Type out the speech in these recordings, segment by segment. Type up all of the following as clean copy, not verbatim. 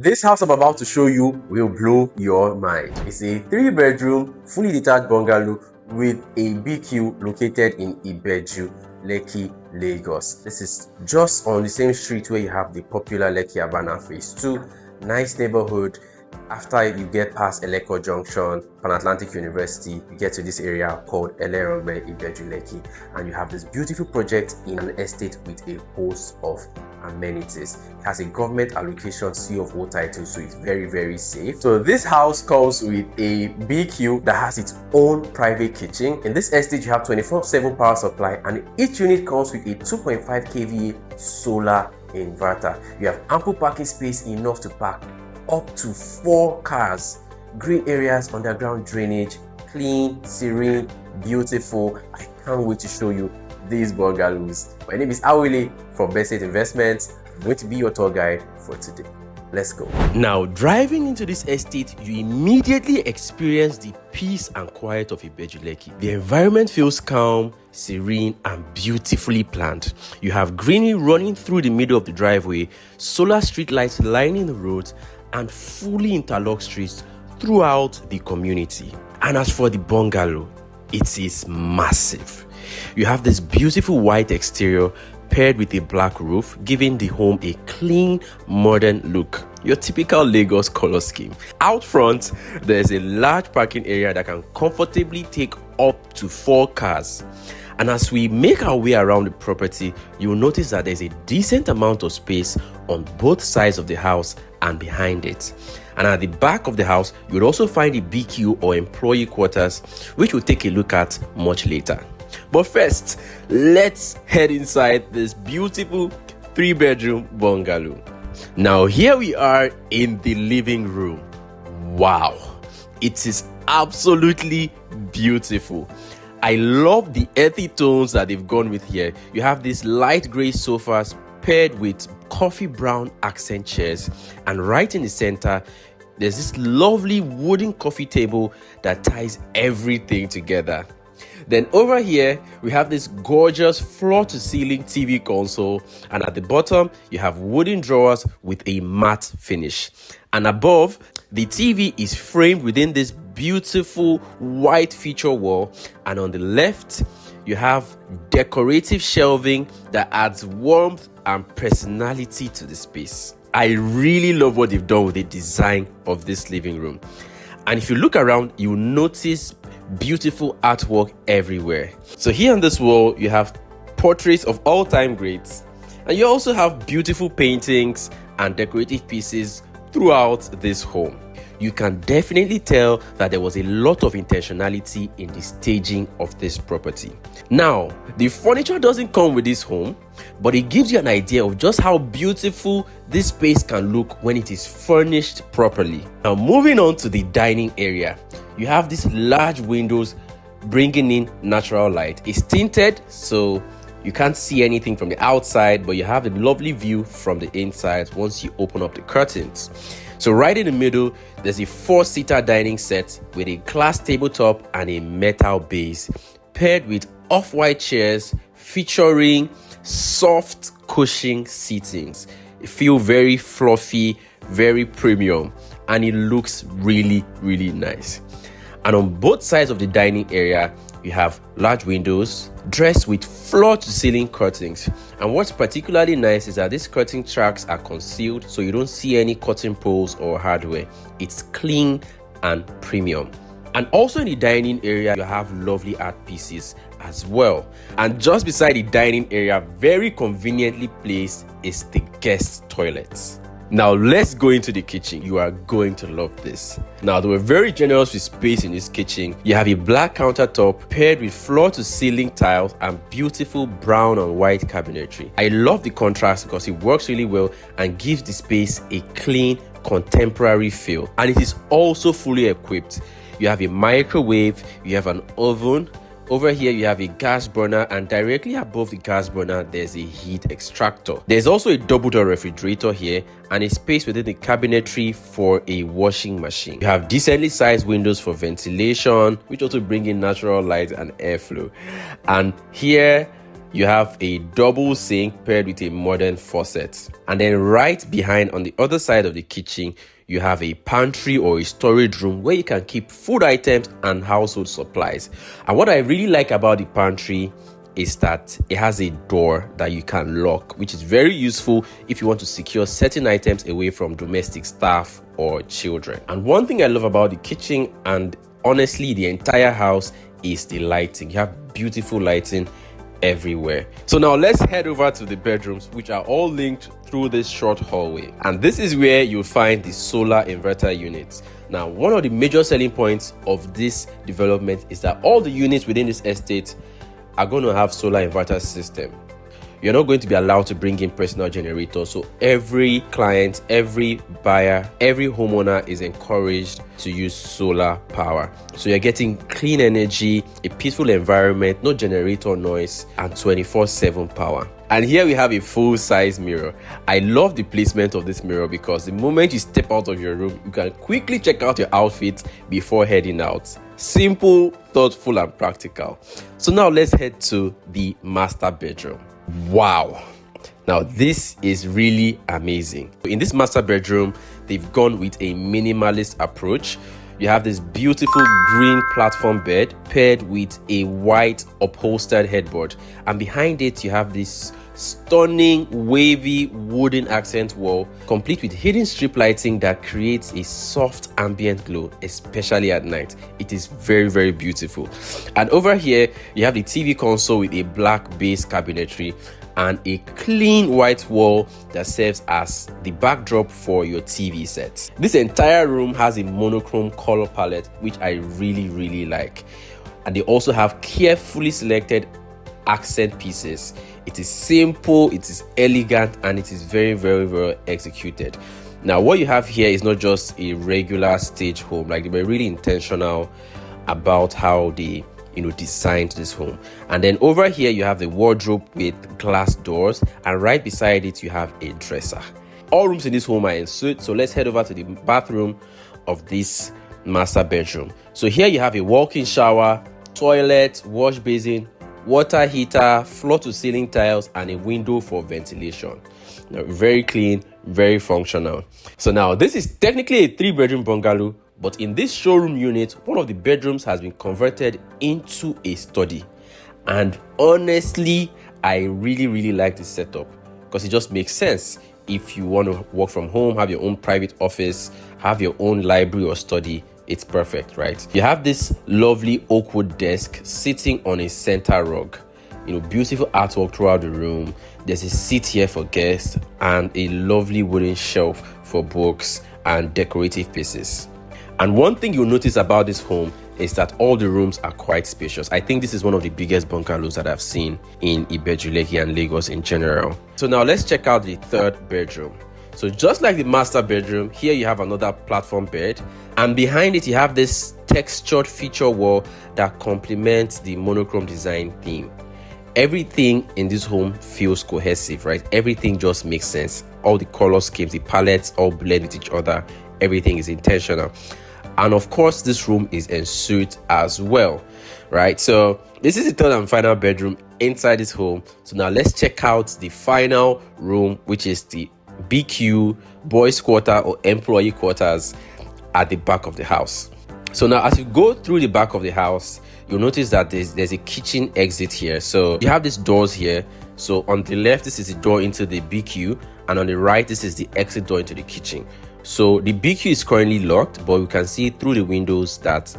This house I'm about to show you will blow your mind. It's a 3-bedroom, fully detached bungalow with a BQ located in Ibeju-Lekki, Lagos. This is just on the same street where you have the popular Lekki Phase 2. Nice neighborhood. After you get past Eleko Junction, Pan Atlantic University, you get to this area called Elerangbe, Ibeju-Lekki, and you have this beautiful project in an estate with a host of amenities. It has a government allocation C of O title, so it's very safe. So this house comes with a BQ that has its own private kitchen. In this estate, you have 24/7 power supply, and each unit comes with a 2.5 kVA solar inverter. You have ample parking space enough to park up to 4 cars. Green areas, underground drainage, clean, serene, beautiful. I can't wait to show you these bungalows. My name is Awile from Bestate Investments. I'm going to be your tour guide for today. Let's go. Now, driving into this estate, you immediately experience the peace and quiet of Ibeju-Lekki. The environment feels calm, serene, and beautifully planned. You have greenery running through the middle of the driveway, solar street lights lining the roads, and fully interlocked streets throughout the community. And as for the bungalow, it is massive. You have this beautiful white exterior paired with a black roof, giving the home a clean, modern look. Your typical Lagos color scheme. Out front, there's a large parking area that can comfortably take up to 4 cars. And as we make our way around the property, you'll notice that there's a decent amount of space on both sides of the house and behind it. And at the back of the house, you'll also find the BQ or employee quarters, which we'll take a look at much later. But first, let's head inside this beautiful 3-bedroom bungalow. Now here we are in the living room. Wow, it is absolutely beautiful. I love the earthy tones that they've gone with here. You have these light gray sofas paired with coffee brown accent chairs, and right in the center there's this lovely wooden coffee table that ties everything together. Then over here we have this gorgeous floor to ceiling TV console, and at the bottom you have wooden drawers with a matte finish, and above the TV is framed within this beautiful white feature wall, and on the left you have decorative shelving that adds warmth and personality to the space. I really love what they've done with the design of this living room. And if you look around, you'll notice beautiful artwork everywhere. So here on this wall, you have portraits of all-time greats, and you also have beautiful paintings and decorative pieces throughout this home. You can definitely tell that there was a lot of intentionality in the staging of this property. Now, the furniture doesn't come with this home, but it gives you an idea of just how beautiful this space can look when it is furnished properly. Now, moving on to the dining area, you have these large windows bringing in natural light. It's tinted, so you can't see anything from the outside, but you have a lovely view from the inside once you open up the curtains. So right in the middle, there's a 4-seater dining set with a glass tabletop and a metal base, paired with off-white chairs featuring soft cushioning seatings. It feels very fluffy, very premium, and it looks really nice. And on both sides of the dining area, you have large windows dressed with floor-to-ceiling curtains. And what's particularly nice is that these curtain tracks are concealed, so you don't see any curtain poles or hardware. It's clean and premium. And also in the dining area, you have lovely art pieces as well. And just beside the dining area, very conveniently placed, is the guest toilets. Now let's go into the kitchen. You are going to love this. Now, they were very generous with space in this kitchen. You have a black countertop paired with floor to ceiling tiles and beautiful brown and white cabinetry. I love the contrast because it works really well and gives the space a clean, contemporary feel. And it is also fully equipped. You have a microwave, you have an oven. Over here, you have a gas burner, and directly above the gas burner, there's a heat extractor. There's also a double-door refrigerator here and a space within the cabinetry for a washing machine. You have decently sized windows for ventilation, which also bring in natural light and airflow. And here, you have a double sink paired with a modern faucet. And then right behind, on the other side of the kitchen, you have a pantry or a storage room where you can keep food items and household supplies. And what I really like about the pantry is that it has a door that you can lock, which is very useful if you want to secure certain items away from domestic staff or children. And one thing I love about the kitchen, and honestly the entire house, is the lighting. You have beautiful lighting everywhere. So now let's head over to the bedrooms, which are all linked through this short hallway. And this is where you'll find the solar inverter units. Now, one of the major selling points of this development is that all the units within this estate are going to have solar inverter system. You're not going to be allowed to bring in personal generators. So every client, every buyer, every homeowner is encouraged to use solar power. So you're getting clean energy, a peaceful environment, no generator noise, and 24/7 power. And here we have a full-size mirror. I love the placement of this mirror because the moment you step out of your room, you can quickly check out your outfit before heading out. Simple, thoughtful, and practical. So now let's head to the master bedroom. Wow. Now this is really amazing. In this master bedroom, they've gone with a minimalist approach. You have this beautiful green platform bed paired with a white upholstered headboard, and behind it you have this stunning wavy wooden accent wall complete with hidden strip lighting that creates a soft ambient glow, especially at night. It is very, very beautiful. And over here you have the TV console with a black base cabinetry and a clean white wall that serves as the backdrop for your TV set. This entire room has a monochrome color palette, which I really, really like. And they also have carefully selected accent pieces. It is simple, it is elegant, and it is very, very well executed. Now, what you have here is not just a regular stage home. Like, they were really intentional about how they designed this home. And then over here you have the wardrobe with glass doors, and right beside it you have a dresser. All rooms in this home are en suite. So let's head over to the bathroom of this master bedroom. So here you have a walk-in shower, toilet, wash basin, water heater, floor to ceiling tiles, and a window for ventilation. Now, very clean, very functional. So now this is technically a 3-bedroom bungalow, but in this showroom unit, one of the bedrooms has been converted into a study. And honestly, I really, really like this setup because it just makes sense. If you want to work from home, have your own private office, have your own library or study, it's perfect, right? You have this lovely oak wood desk sitting on a center rug. Beautiful artwork throughout the room. There's a seat here for guests and a lovely wooden shelf for books and decorative pieces. And one thing you'll notice about this home is that all the rooms are quite spacious. I think this is one of the biggest bungalows that I've seen in Ibeju-Lekki and Lagos in general. So now let's check out the 3rd bedroom. So just like the master bedroom, here you have another platform bed, and behind it you have this textured feature wall that complements the monochrome design theme. Everything in this home feels cohesive, right? Everything just makes sense. All the color schemes, the palettes all blend with each other. Everything is intentional. And of course, this room is en suite as well, right? So this is the 3rd and final bedroom inside this home. So now let's check out the final room, which is the BQ, boys quarter or employee quarters, at the back of the house. So now as you go through the back of the house, you'll notice that there's a kitchen exit here. So you have these doors here. So on the left, this is the door into the BQ, and on the right, this is the exit door into the kitchen. So the BQ is currently locked, but we can see through the windows that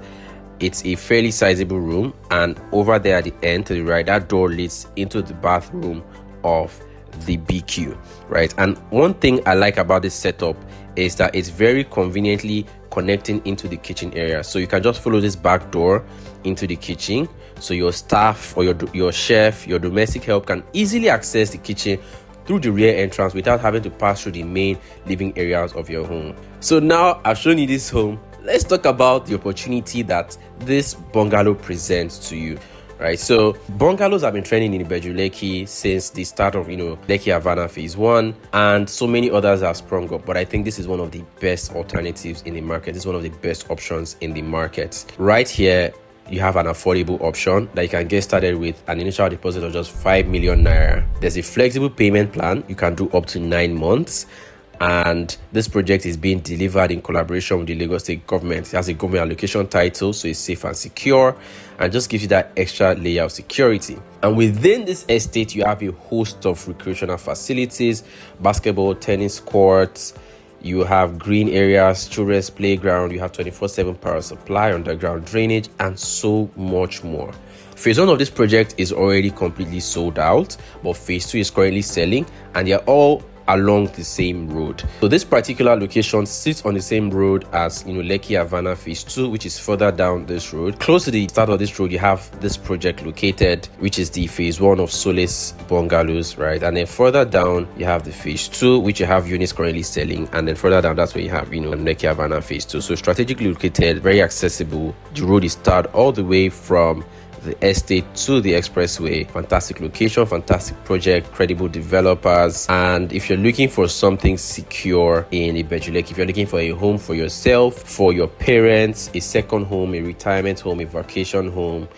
it's a fairly sizable room, and over there at the end to the right, that door leads into the bathroom of the BQ, right? And one thing I like about this setup is that it's very conveniently connecting into the kitchen area. So you can just follow this back door into the kitchen, so your staff or your chef, your domestic help can easily access the kitchen through the rear entrance without having to pass through the main living areas of your home. So now I've shown you this home, let's talk about the opportunity that this bungalow presents to you, right? So bungalows have been trending in Ibeju-Lekki since the start of Lekki Havana Phase 1, and so many others have sprung up, but I think this is one of the best alternatives in the market. This is one of the best options in the market. Right here you have an affordable option that you can get started with an initial deposit of just 5 million naira. There's a flexible payment plan. You can do up to 9 months. And this project is being delivered in collaboration with the Lagos State government. It has a government allocation title, so it's safe and secure, and just gives you that extra layer of security. And within this estate, you have a host of recreational facilities, basketball, tennis courts, you have green areas, children's playground, you have 24/7 power supply, underground drainage, and so much more. Phase 1 of this project is already completely sold out, but phase 2 is currently selling, and they are all along the same road. So this particular location sits on the same road as Lekki Havana phase 2, which is further down this road. Close to the start of this road, you have this project located, which is the phase 1 of Solace Bungalows, right? And then further down, you have the phase 2, which you have units currently selling, and then further down, that's where you have Lekki Havana phase 2. So strategically located, very accessible. The road is started all the way from the estate to the expressway. Fantastic location, fantastic project, credible developers. And if you're looking for something secure in Ibeju-Lekki, if you're looking for a home for yourself, for your parents, a second home, a retirement home, a vacation home,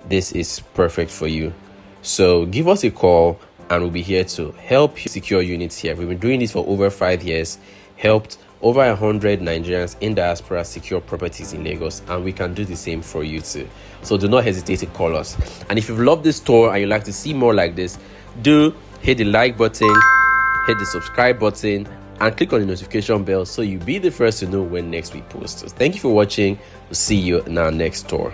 this is perfect for you. So give us a call and we'll be here to help you secure units here. We've been doing this for over 5 years, helped over 100 Nigerians in diaspora secure properties in Lagos, and we can do the same for you too. So do not hesitate to call us. And if you've loved this tour and you'd like to see more like this, do hit the like button, hit the subscribe button, and click on the notification bell so you'll be the first to know when next we post. So thank you for watching. We'll see you in our next tour.